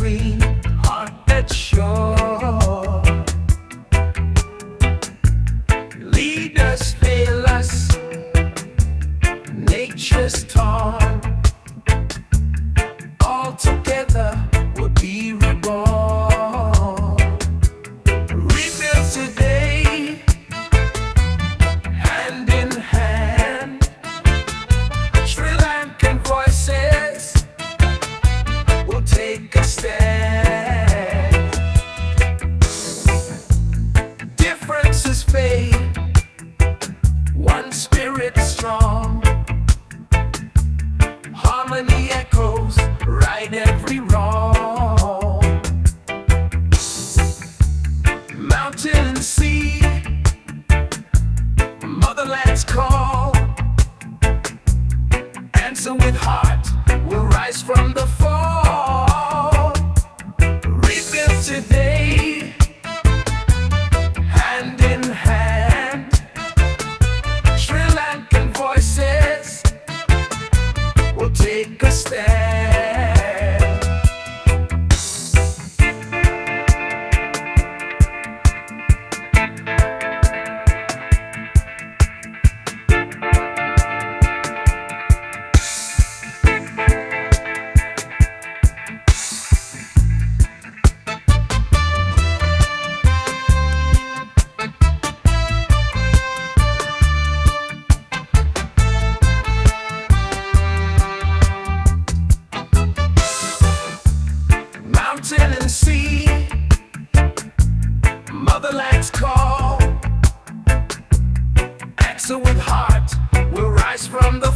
free, heart that's sure. Leaders fail us, nature's torn. All together we'll be reborn. Rebuilt today, hand in hand. Sri Lankan voices will take a stand. Differences fade, one spirit strong. Harmony echoes, right every wrong. Mountain and sea, motherland's call. Answer with heart, we'll rise from the fall. Rebuilt today, hand in hand. Sri Lankan voices will take a stand. Mountain and sea, motherland's call. Answer with heart, we'll rise from the